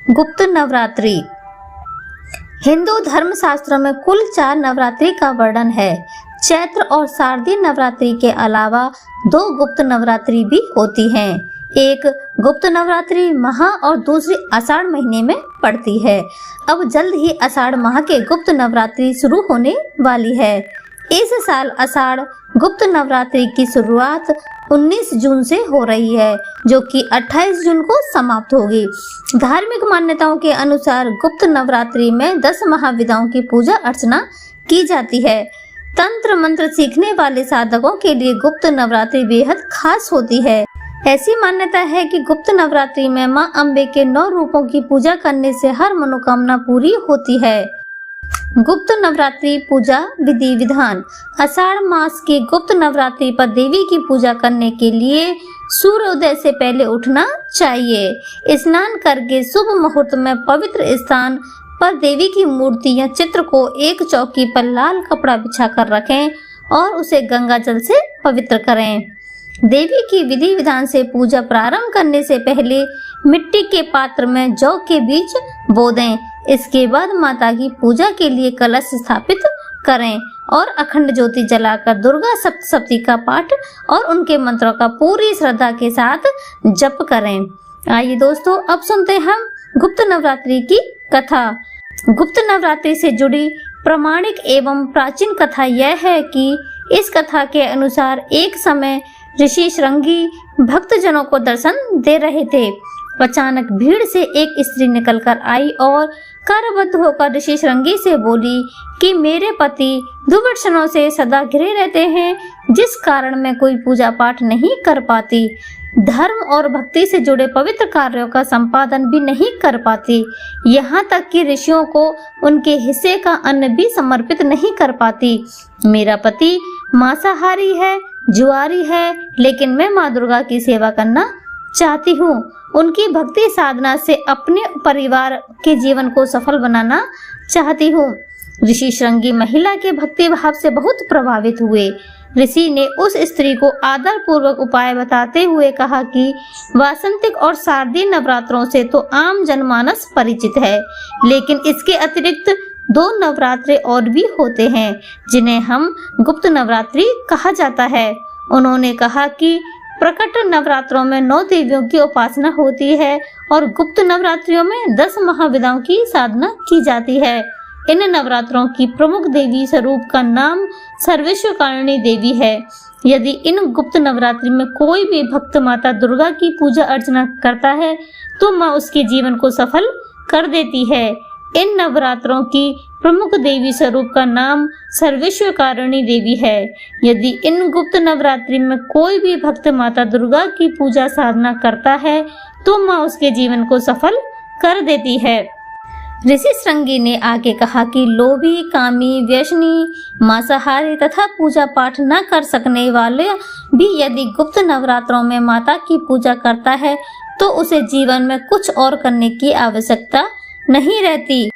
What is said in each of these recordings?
गुप्त नवरात्रि। हिंदू धर्म शास्त्रों में कुल 4 नवरात्रि का वर्णन है। चैत्र और शारदीय नवरात्रि के अलावा 2 गुप्त नवरात्रि भी होती हैं। एक गुप्त नवरात्रि महा और दूसरी आषाढ़ महीने में पड़ती है। अब जल्द ही आषाढ़ माह के गुप्त नवरात्रि शुरू होने वाली है। इस साल आषाढ़ गुप्त नवरात्रि की शुरुआत 19 जून से हो रही है, जो कि 28 जून को समाप्त होगी। धार्मिक मान्यताओं के अनुसार गुप्त नवरात्रि में 10 महाविद्याओं की पूजा अर्चना की जाती है। तंत्र मंत्र सीखने वाले साधकों के लिए गुप्त नवरात्रि बेहद खास होती है। ऐसी मान्यता है कि गुप्त नवरात्रि में मां अम्बे के 9 रूपों की पूजा करने से हर मनोकामना पूरी होती है। गुप्त नवरात्रि पूजा विधि विधान। आषाढ़ मास की गुप्त नवरात्रि पर देवी की पूजा करने के लिए सूर्योदय से पहले उठना चाहिए। स्नान करके शुभ मुहूर्त में पवित्र स्थान पर देवी की मूर्ति या चित्र को एक चौकी पर लाल कपड़ा बिछा कर रखें और उसे गंगा जल से पवित्र करें। देवी की विधि विधान से पूजा प्रारंभ करने से पहले मिट्टी के पात्र में जौ के बीज बो दें। इसके बाद माता की पूजा के लिए कलश स्थापित करें और अखंड ज्योति जलाकर दुर्गा सप्तशती का पाठ और उनके मंत्रों का पूरी श्रद्धा के साथ जप करें। आइए दोस्तों, अब सुनते हैं हम गुप्त नवरात्रि की कथा। गुप्त नवरात्रि से जुड़ी प्रामाणिक एवं प्राचीन कथा यह है कि इस कथा के अनुसार एक समय ऋषि श्रृंगी भक्तजनों को दर्शन दे रहे थे। अचानक भीड़ से एक स्त्री निकलकर आई और करबद्ध होकर ऋषि श्रृंगी से बोली कि मेरे पति दुर्व्यसनों से सदा घिरे रहते हैं, जिस कारण मैं कोई पूजा पाठ नहीं कर पाती, धर्म और भक्ति से जुड़े पवित्र कार्यों का संपादन भी नहीं कर पाती, यहाँ तक कि ऋषियों को उनके हिस्से का अन्न भी समर्पित नहीं कर पाती। मेरा पति मांसाहारी है, जुआरी है, लेकिन मैं माँ दुर्गा की सेवा करना चाहती हूँ। उनकी भक्ति साधना से अपने परिवार के जीवन को सफल बनाना चाहती हूँ। ऋषि श्रृंगी महिला के भक्ति भाव से बहुत प्रभावित हुए। ऋषि ने उस स्त्री को आदर पूर्वक उपाय बताते हुए कहा कि वासंतिक और शारदीय नवरात्रों से तो आम जनमानस परिचित है, लेकिन इसके अतिरिक्त 2 नवरात्रे और भी होते हैं, जिन्हें हम गुप्त नवरात्रि कहा जाता है। उन्होंने कहा कि प्रकट नवरात्रों में 9 देवियों की उपासना होती है और गुप्त नवरात्रियों में 10 महाविद्याओं की साधना की जाती है। इन नवरात्रों की प्रमुख देवी स्वरूप का नाम सर्वेश्वरकारिणी देवी है। यदि इन गुप्त नवरात्रि में कोई भी भक्त माता दुर्गा की पूजा अर्चना करता है तो माँ उसके जीवन को सफल कर देती है। इन नवरात्रों की प्रमुख देवी स्वरूप का नाम सर्वेश्वरकारिणी देवी है। यदि इन गुप्त नवरात्रि में कोई भी भक्त माता दुर्गा की पूजा साधना करता है तो माँ उसके जीवन को सफल कर देती है। ऋषि श्रृंगी ने आगे कहा कि लोभी, कामी, व्यसनी, मांसाहारी तथा पूजा पाठ न कर सकने वाले भी यदि गुप्त नवरात्रों में माता की पूजा करता है तो उसे जीवन में कुछ और करने की आवश्यकता नहीं रहती।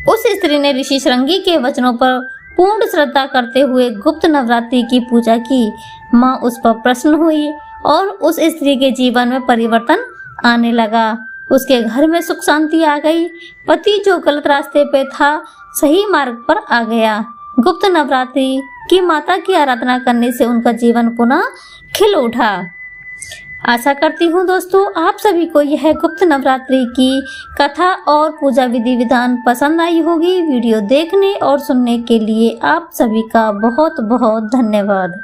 उस स्त्री ने ऋषि श्रृंगी के वचनों पर पूर्ण श्रद्धा करते हुए गुप्त नवरात्रि की पूजा की। माँ उस पर प्रसन्न हुई और उस स्त्री के जीवन में परिवर्तन आने लगा। उसके घर में सुख शांति आ गई। पति जो गलत रास्ते पे था, सही मार्ग पर आ गया। गुप्त नवरात्रि की माता की आराधना करने से उनका जीवन पुनः खिल उठा। आशा करती हूँ दोस्तों, आप सभी को यह गुप्त नवरात्रि की कथा और पूजा विधि विधान पसंद आई होगी। वीडियो देखने और सुनने के लिए आप सभी का बहुत बहुत धन्यवाद।